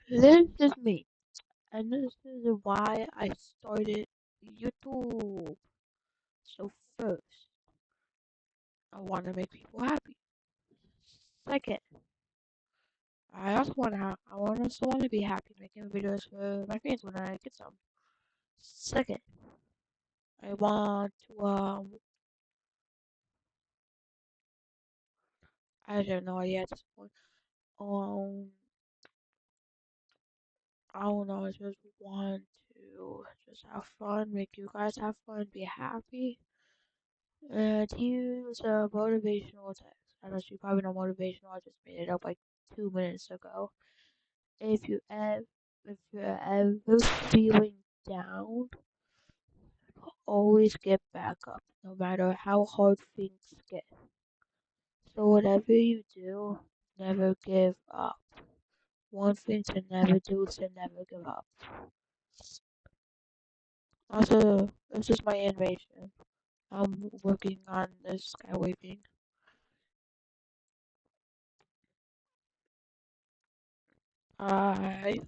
This is me, and this is why I started YouTube. So first, I want to make people happy. Second, I also want to be happy making videos for my friends when I get some. Second, I want to I don't know idea at this point. Um, I don't know. I just want to just have fun, make you guys have fun, be happy. And here's a motivational text. I know you probably know motivational. I just made it up like 2 minutes ago. If you ever, if you're ever feeling down, always get back up, no matter how hard things get. So whatever you do, never give up. One thing to never do is to never give up. Also, this is my animation. I'm working on this skywaving. I